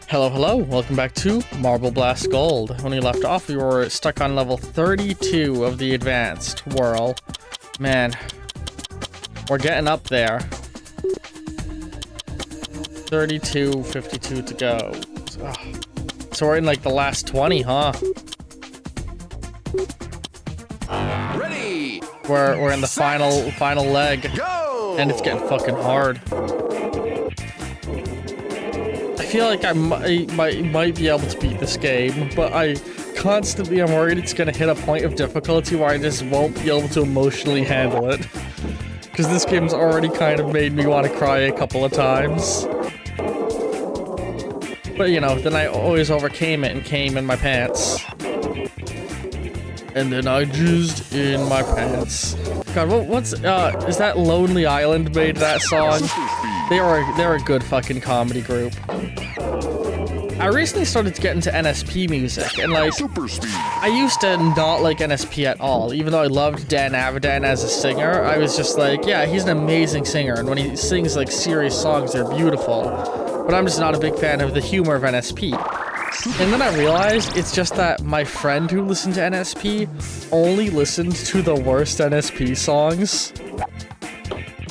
Hello, hello, welcome back to Marble Blast Gold. When we left off, we were stuck on level 32 of the advanced whirl. Man, we're getting up there. 32, 52 to go. So we're in like the last 20, huh? Ready. We're in the final leg. Go! And it's getting fucking hard. I feel like I might be able to beat this game, but I constantly am worried it's gonna hit a point of difficulty where I just won't be able to emotionally handle it. Because this game's already kind of made me want to cry a couple of times. But you know, then I always overcame it and came in my pants. And then I jizzed in my pants. God, what's is that Lonely Island made that song? They're a good fucking comedy group. I recently started to get into NSP music, and like, I used to not like NSP at all, even though I loved Dan Avidan as a singer. I was just like, yeah, he's an amazing singer, and when he sings like serious songs, they're beautiful. But I'm just not a big fan of the humor of NSP. And then I realized it's just that my friend who listened to NSP only listened to the worst NSP songs.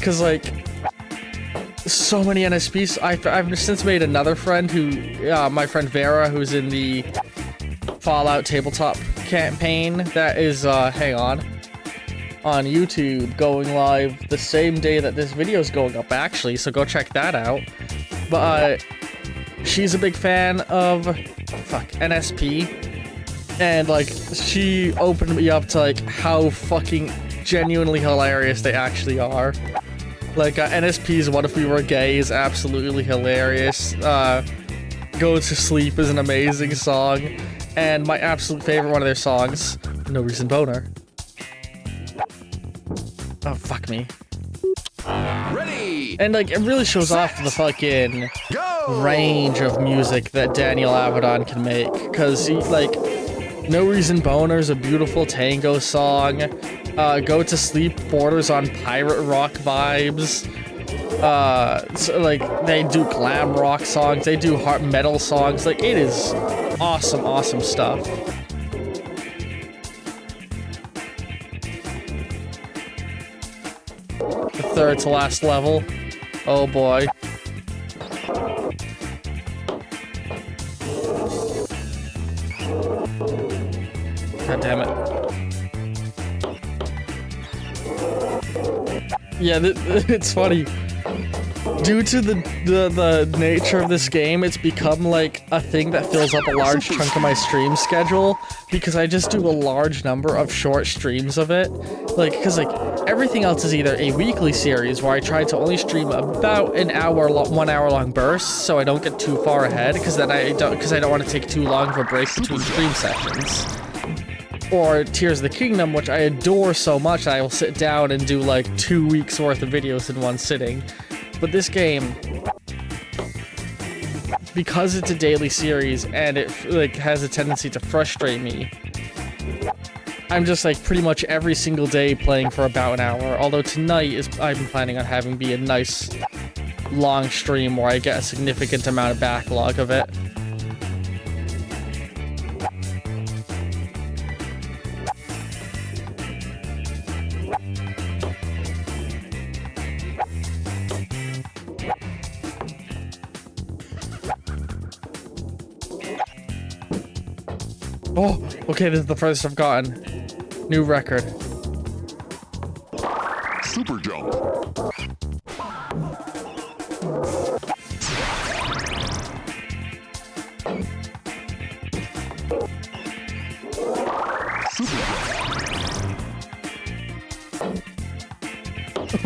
Cause like, so many NSPs. I've since made another friend who, my friend Vera, who's in the Fallout tabletop campaign. That is, hang on YouTube, going live the same day that this video is going up, actually. So go check that out. But she's a big fan of NSP, and like she opened me up to like how fucking genuinely hilarious they actually are. Like, NSP's What If We Were Gay is absolutely hilarious. Go to Sleep is an amazing song. And my absolute favorite one of their songs, No Reason Boner. Oh, fuck me. Ready. And, like, it really shows off the fucking range of music that Daniel Avidan can make. Because, like, No Reason Boner is a beautiful tango song. Go to Sleep borders on pirate rock vibes. So, like, they do glam rock songs, they do hard metal songs. Like, it is awesome stuff. The third to last level. Oh boy. God damn it. Yeah, it's funny. Due to the nature of this game, it's become like a thing that fills up a large chunk of my stream schedule, because I just do a large number of short streams of it. Like, because like everything else is either a weekly series where I try to only stream about an hour, 1 hour long bursts, so I don't get too far ahead, because then I don't want to take too long of a break between stream sessions. Or Tears of the Kingdom, which I adore so much, I will sit down and do like 2 weeks worth of videos in one sitting. But this game, because it's a daily series and it like has a tendency to frustrate me, I'm just like pretty much every single day playing for about an hour. Although tonight I'm planning on having be a nice long stream where I get a significant amount of backlog of it. Oh, okay, this is the furthest I've gotten. New record. Super jump. Super jump.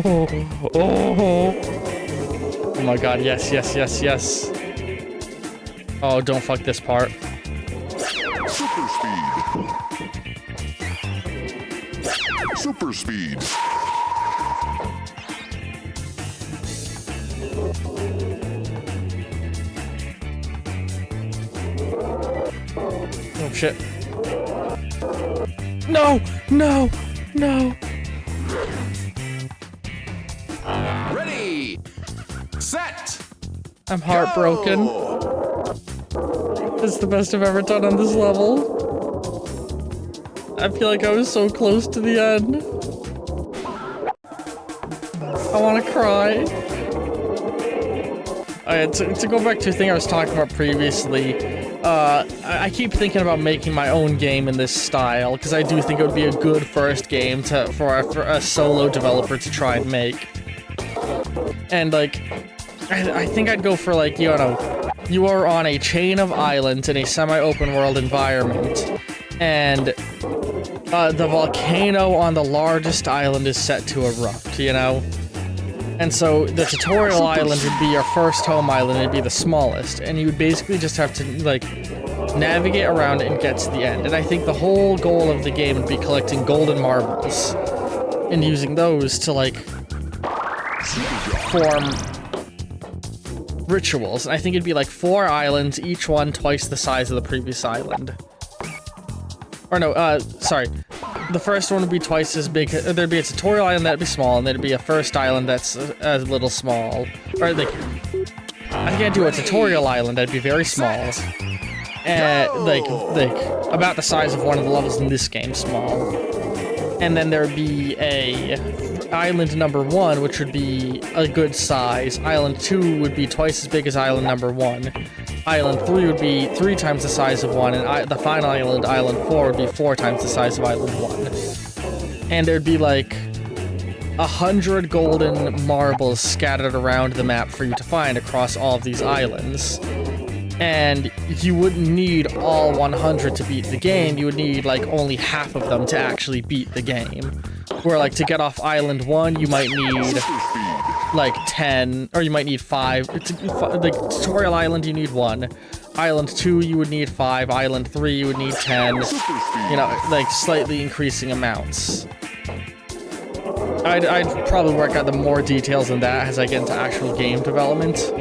Oh my god, yes. Oh, don't fuck this part. Super speed. Oh shit. No. Ready. Set. I'm heartbroken. Go! That's the best I've ever done on this level. I feel like I was so close to the end. I want to cry. To go back to a thing I was talking about previously, I keep thinking about making my own game in this style, because I do think it would be a good first game for a solo developer to try and make. And, like, I think I'd go for, like, you know, you are on a chain of islands in a semi-open world environment, and the volcano on the largest island is set to erupt, you know? And so the tutorial island would be your first home island, it'd be the smallest, and you would basically just have to, like, navigate around and get to the end. And I think the whole goal of the game would be collecting golden marbles, and using those to, like, form rituals. And I think it'd be like 4 islands, each one twice the size of the previous island. Or no, sorry. The first one would be twice as big. There'd be a tutorial island that'd be small, and there'd be a first island that's a little small. Or like, I think I'd do a tutorial island that'd be very small, and like about the size of one of the levels in this game, small. And then there'd be a island number 1, which would be a good size. Island 2 would be twice as big as island number 1. Island 3 would be 3 times the size of 1, and the final island, Island 4, would be 4 times the size of Island 1. And there'd be like 100 golden marbles scattered around the map for you to find across all of these islands. And you wouldn't need all 100 to beat the game, you would need like only half of them to actually beat the game. Where like to get off Island 1, you might need like 10, or you might need 5. The tutorial island, you need 1. Island 2, you would need 5. Island 3, you would need 10. You know, like slightly increasing amounts. I'd probably work out the more details than that as I get into actual game development.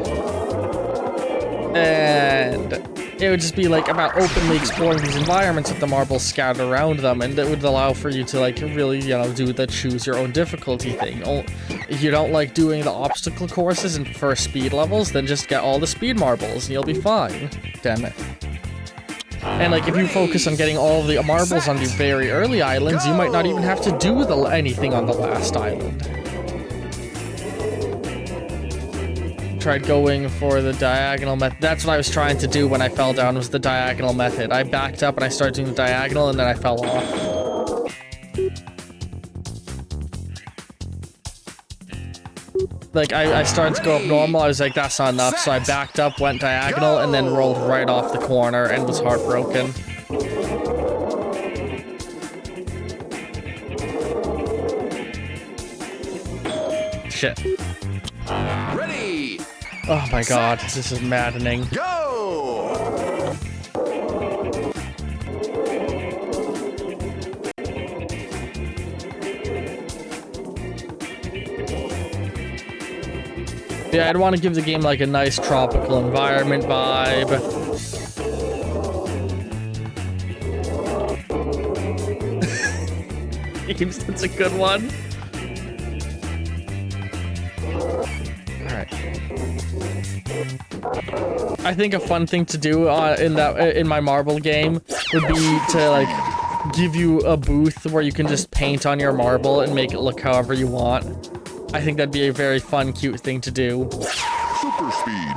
And it would just be like about openly exploring these environments with the marbles scattered around them, and that would allow for you to like really, you know, do the choose your own difficulty thing. If you don't like doing the obstacle courses and prefer speed levels, then just get all the speed marbles and you'll be fine. Damn it. And like if you focus on getting all of the marbles on the very early islands, you might not even have to do anything on the last island. Tried going for the diagonal method. That's what I was trying to do when I fell down, was the diagonal method. I backed up and I started doing the diagonal, and then I fell off. Like, I started to go up normal, I was like, that's not enough, so I backed up, went diagonal, and then rolled right off the corner and was heartbroken. Shit. Ready. Oh my god, this is maddening. Go. Yeah, I'd want to give the game like a nice tropical environment vibe. That's a good one. I think a fun thing to do in my marble game would be to like give you a booth where you can just paint on your marble and make it look however you want. I think that'd be a very fun, cute thing to do. Super speed.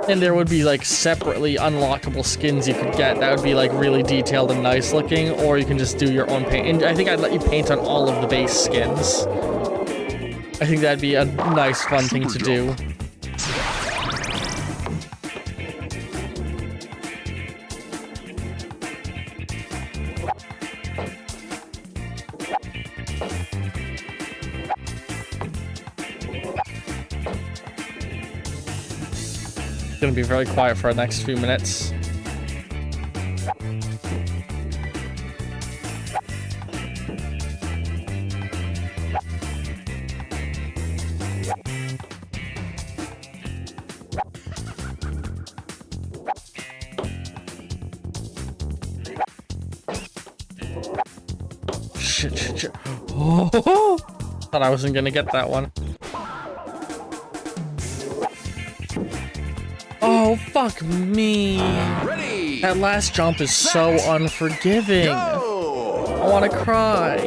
And there would be like separately unlockable skins you could get that would be like really detailed and nice looking, or you can just do your own paint. And I think I'd let you paint on all of the base skins. I think that'd be a nice, fun thing to do. Gonna be very quiet for the next few minutes. Shit. Oh, thought I wasn't gonna get that one. Oh, Fuck me. Ready. That last jump is so unforgiving. Go. I want to cry.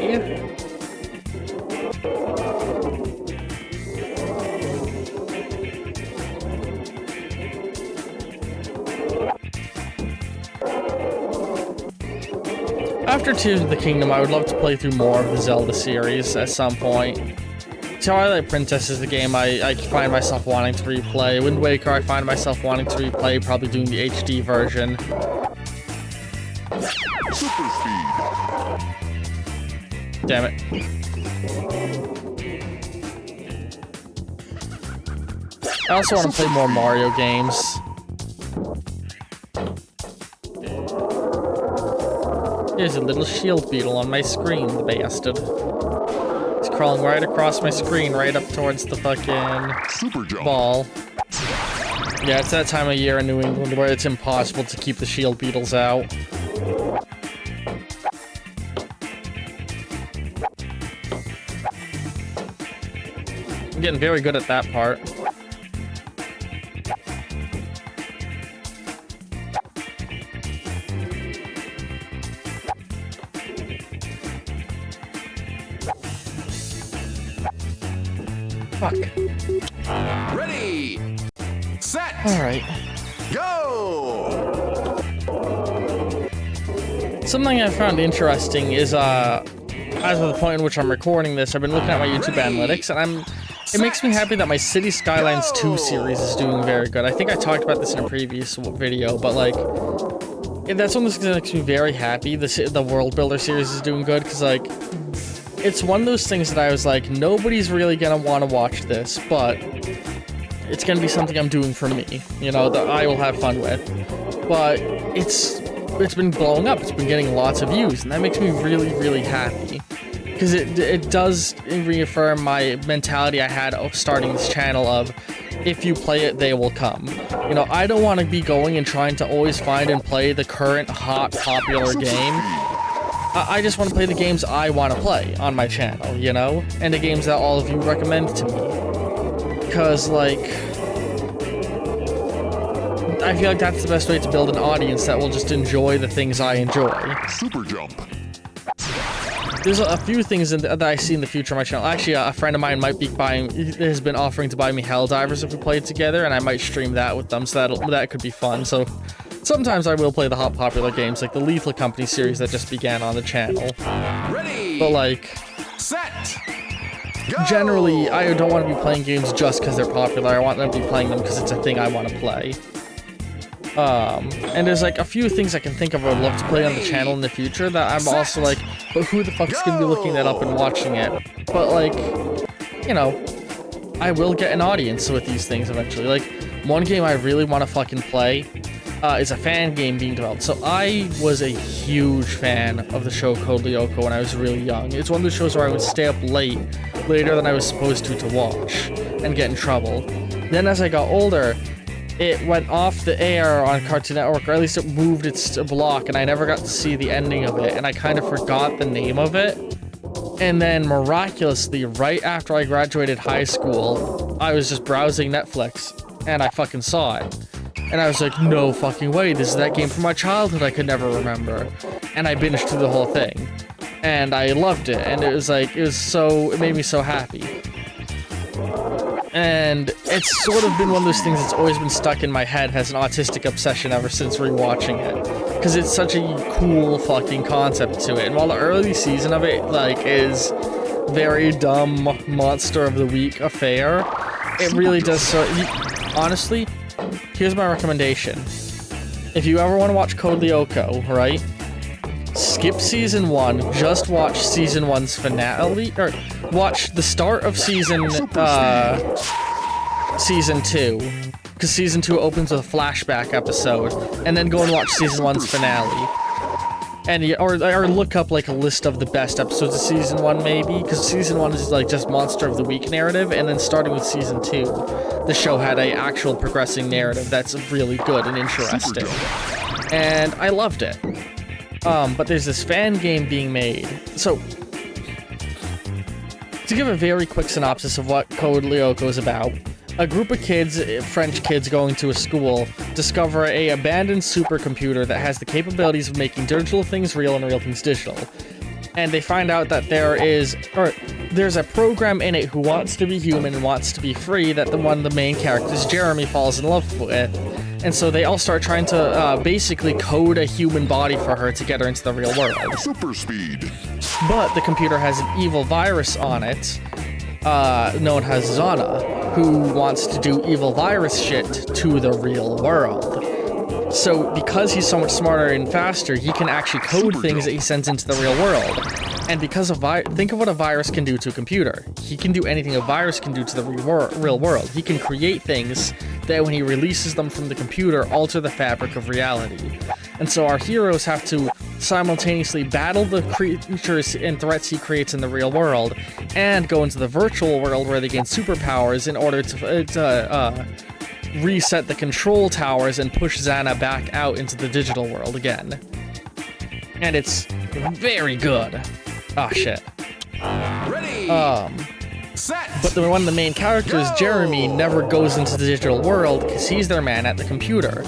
After Tears of the Kingdom, I would love to play through more of the Zelda series at some point. Twilight Princess is the game I find myself wanting to replay. Wind Waker, I find myself wanting to replay, probably doing the HD version. Super speed. Damn it. I also want to play more Mario games. There's a little shield beetle on my screen, the bastard. He's crawling right across my screen, right up towards the fucking Super jump. ball. Yeah, it's that time of year in New England where it's impossible to keep the shield beetles out. I'm getting very good at that part. Fuck. Ready. Set. Alright. Go. Something I found interesting is, as of the point in which I'm recording this, I've been looking at my YouTube analytics, and it makes me happy that my City Skylines 2 series is doing very good. I think I talked about this in a previous video, but, like, that's one that makes me very happy. The World Builder series is doing good, because, like, it's one of those things that I was like, nobody's really gonna want to watch this, but it's gonna be something I'm doing for me, you know, that I will have fun with. But it's been blowing up, it's been getting lots of views, and that makes me really, really happy. Because it does reaffirm my mentality I had of starting this channel of, if you play it, they will come. You know, I don't want to be going and trying to always find and play the current hot, popular game. I just want to play the games I want to play on my channel, you know? And the games that all of you recommend to me. Because, like, I feel like that's the best way to build an audience that will just enjoy the things I enjoy. Super jump. There's a few things that I see in the future on my channel. Actually, a friend of mine might be has been offering to buy me Helldivers if we played together, and I might stream that with them, so that could be fun. So sometimes I will play the hot popular games, like the Lethal Company series that just began on the channel. Ready. But, like, Set. Go. generally, I don't want to be playing games just because they're popular. I want them to be playing them because it's a thing I want to play. And there's, like, a few things I can think of I would love to play on the channel in the future that I'm also like, but who the fuck's gonna be looking that up and watching it? But, like, you know, I will get an audience with these things eventually. Like, one game I really want to fucking play is a fan game being developed. So I was a huge fan of the show Code Lyoko when I was really young. It's one of the shows where I would stay up later than I was supposed to watch, and get in trouble. Then as I got older, it went off the air on Cartoon Network, or at least it moved its block, and I never got to see the ending of it, and I kind of forgot the name of it. And then miraculously, right after I graduated high school, I was just browsing Netflix, and I fucking saw it. And I was like, no fucking way, this is that game from my childhood I could never remember. And I binged through the whole thing. And I loved it, and it made me so happy. And it's sort of been one of those things that's always been stuck in my head as an autistic obsession ever since rewatching it. Because it's such a cool fucking concept to it. And while the early season of it, like, is very dumb monster of the week affair, it really does so... Honestly, here's my recommendation. If you ever want to watch Code Lyoko, right? Skip season 1, just watch season 1's finale, or watch the start of season 2, because season 2 opens with a flashback episode, and then go and watch season 1's finale. And or look up, like, a list of the best episodes of season 1, maybe, because season 1 is, like, just monster of the week narrative, and then starting with season 2, the show had a actual progressing narrative that's really good and interesting. And I loved it. But there's this fan game being made. So, to give a very quick synopsis of what Code Lyoko is about, A group of kids, French kids going to a school, discover a abandoned supercomputer that has the capabilities of making digital things real and real things digital. And they find out that there's a program in it who wants to be human and wants to be free that one of the main characters, Jeremy, falls in love with. And so they all start trying to basically code a human body for her to get her into the real world. Super speed. But the computer has an evil virus on it, known as Zana, who wants to do evil virus shit to the real world. So because he's so much smarter and faster, he can actually code things that he sends into the real world. And because of think of what a virus can do to a computer. He can do anything a virus can do to the real world. He can create things that when he releases them from the computer, alter the fabric of reality. And so our heroes have to simultaneously battle the creatures and threats he creates in the real world, and go into the virtual world where they gain superpowers in order to reset the control towers and push Xana back out into the digital world again. And it's very good. Oh shit. Ready. Set. But one of the main characters, Jeremy, never goes into the digital world because he's their man at the computer.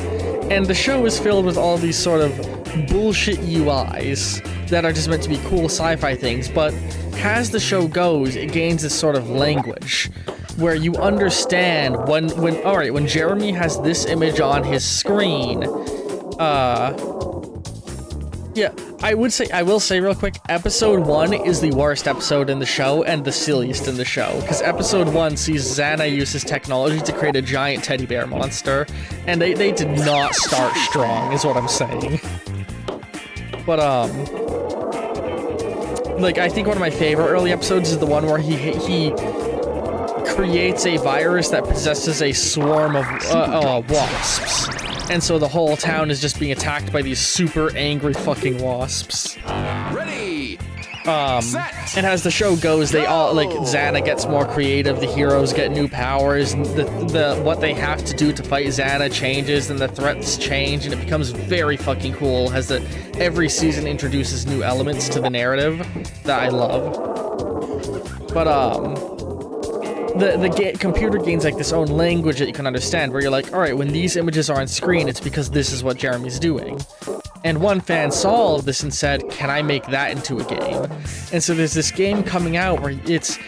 And the show is filled with all these sort of bullshit UIs that are just meant to be cool sci-fi things, but as the show goes, it gains this sort of language where you understand when Jeremy has this image on his screen, yeah, I will say real quick, episode 1 is the worst episode in the show and the silliest in the show, because episode 1 sees Xana use his technology to create a giant teddy bear monster, and they did not start strong, is what I'm saying. But, like, I think one of my favorite early episodes is the one where he creates a virus that possesses a swarm of wasps. And so the whole town is just being attacked by these super angry fucking wasps. Ready. And as the show goes, they all, like, Xana gets more creative, the heroes get new powers, and what they have to do to fight Xana changes, and the threats change, and it becomes very fucking cool as every season introduces new elements to the narrative that I love. But, the computer gains like this own language that you can understand, where you're like, all right, when these images are on screen, it's because this is what Jeremy's doing. And one fan saw all of this and said, can I make that into a game? And so there's this game coming out where it's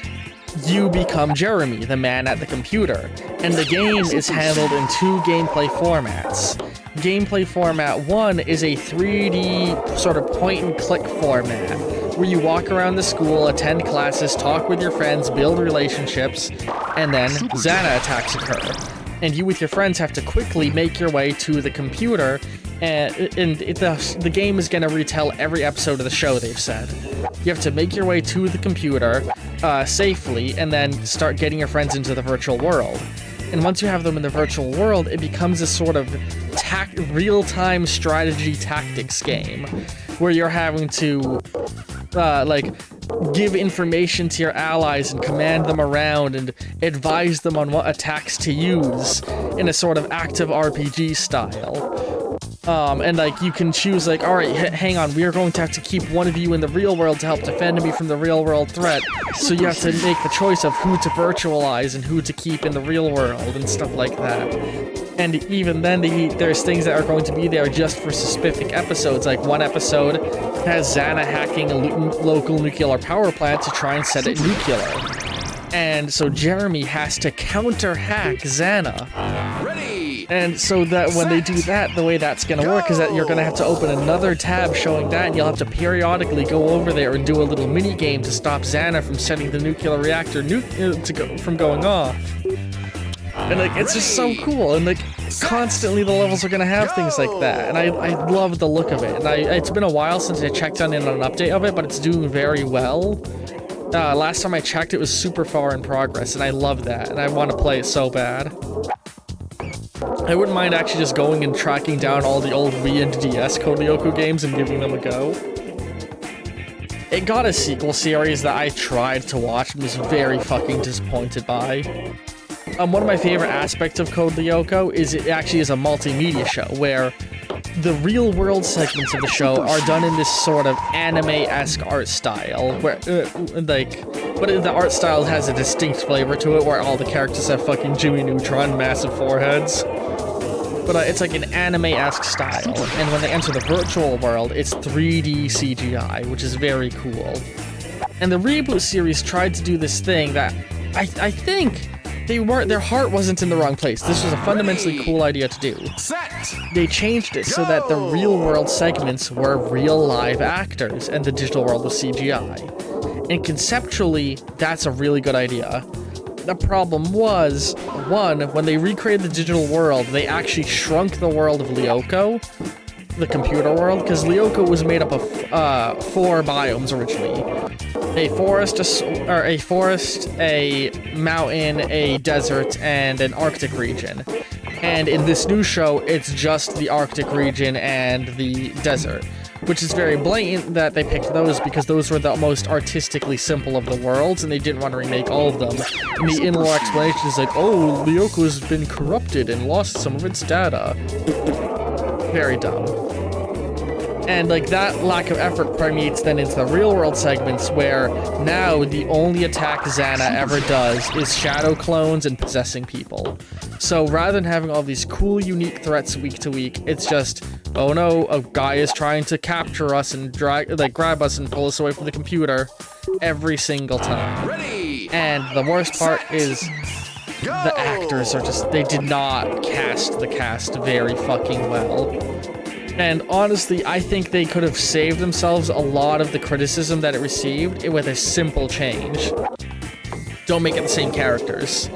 you become Jeremy, the man at the computer. And the game is handled in 2 gameplay formats. Gameplay format 1 is a 3D sort of point-and-click format, where you walk around the school, attend classes, talk with your friends, build relationships, and then Xana attacks occur. And you with your friends have to quickly make your way to the computer, and the game is going to retell every episode of the show, they've said. You have to make your way to the computer safely, and then start getting your friends into the virtual world. And once you have them in the virtual world, it becomes a sort of real-time strategy tactics game, where you're having to like, give information to your allies and command them around and advise them on what attacks to use in a sort of active RPG style. And like, you can choose like, all right, hang on, we are going to have to keep one of you in the real world to help defend me from the real world threat. So you have to make the choice of who to virtualize and who to keep in the real world and stuff like that. And even then, there's things that are going to be there just for specific episodes. Like, one episode has Xana hacking a local nuclear power plant to try and set it nuclear. And so Jeremy has to counter-hack Xana. Ready. And so that when they do that, the way that's going to work is that you're going to have to open another tab showing that, and you'll have to periodically go over there and do a little mini-game to stop Xana from setting the nuclear reactor from going off. And like, it's just so cool, and like, constantly the levels are gonna have things like that, and I love the look of it. And it's been a while since I checked in on an update of it, but it's doing very well. Last time I checked, it was super far in progress, and I love that, and I want to play it so bad. I wouldn't mind actually just going and tracking down all the old Wii and DS Code Lyoko games and giving them a go. It got a sequel series that I tried to watch and was very fucking disappointed by. One of my favorite aspects of Code Lyoko is it actually is a multimedia show where the real world segments of the show are done in this sort of anime-esque art style, where, but the art style has a distinct flavor to it, where all the characters have fucking Jimmy Neutron massive foreheads. But it's like an anime-esque style, and when they enter the virtual world, it's 3D CGI, which is very cool. And the reboot series tried to do this thing that I think their heart wasn't in the wrong place. This was a fundamentally cool idea to do. They changed it so that the real world segments were real live actors and the digital world was CGI. And conceptually, that's a really good idea. The problem was, one, when they recreated the digital world, they actually shrunk the world of Lyoko, the computer world, because Lyoko was made up of 4 biomes originally. A forest, a mountain, a desert, and an Arctic region. And in this new show, it's just the Arctic region and the desert, which is very blatant that they picked those because those were the most artistically simple of the worlds, and they didn't want to remake all of them. And the in-law explanation is like, oh, Lyoko's been corrupted and lost some of its data. Very dumb. And like that lack of effort permeates then into the real world segments where now the only attack Xana ever does is shadow clones and possessing people. So rather than having all these cool unique threats week to week, it's just, oh no, a guy is trying to capture us and grab us and pull us away from the computer every single time. And the worst part is the actors are just, they did not cast the cast very fucking well. And honestly, I think they could have saved themselves a lot of the criticism that it received with a simple change. Don't make it the same characters.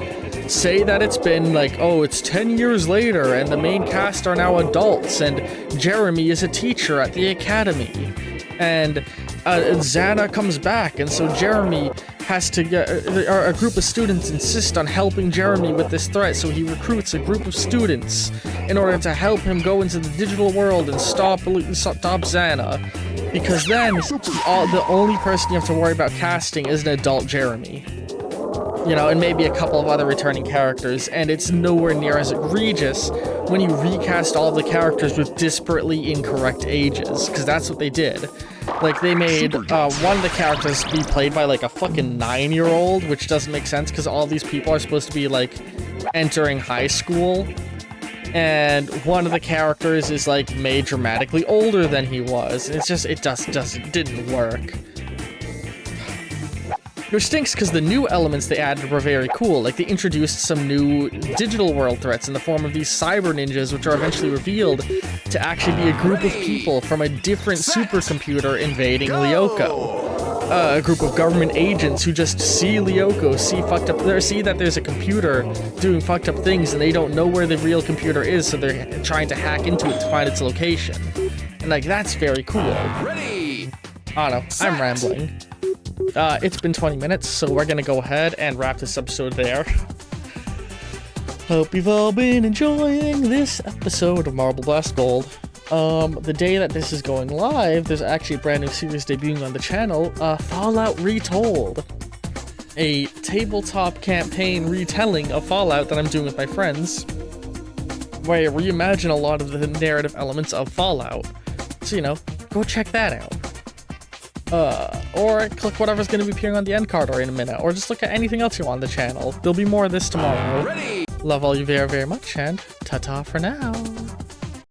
Say that it's been like, oh, it's 10 years later and the main cast are now adults and Jeremy is a teacher at the academy. And Xana comes back, and so Jeremy has to get a group of students insist on helping Jeremy with this threat, so he recruits a group of students in order to help him go into the digital world and stop Xana, because then the only person you have to worry about casting is an adult Jeremy, you know, and maybe a couple of other returning characters, and it's nowhere near as egregious when you recast all of the characters with disparately incorrect ages, because that's what they did. Like, they made one of the characters be played by, like, a fucking 9-year-old, which doesn't make sense, because all these people are supposed to be, like, entering high school. And one of the characters is, like, made dramatically older than he was. It's just, it didn't work. Which stinks because the new elements they added were very cool. Like, they introduced some new digital world threats in the form of these cyber ninjas, which are eventually revealed to actually be a group of people from a different supercomputer invading Lyoko. A group of government agents who just see Lyoko, see that there's a computer doing fucked up things, and they don't know where the real computer is, so they're trying to hack into it to find its location. And, like, that's very cool. I don't know, I'm rambling. It's been 20 minutes, so we're gonna go ahead and wrap this episode there. Hope you've all been enjoying this episode of Marble Blast Gold. The day that this is going live, there's actually a brand new series debuting on the channel, Fallout Retold. A tabletop campaign retelling of Fallout that I'm doing with my friends, where I reimagine a lot of the narrative elements of Fallout. So, you know, go check that out. Or click whatever's going to be appearing on the end card or in a minute, or just look at anything else you want on the channel. There'll be more of this tomorrow. Love all you very, very much, and ta-ta for now.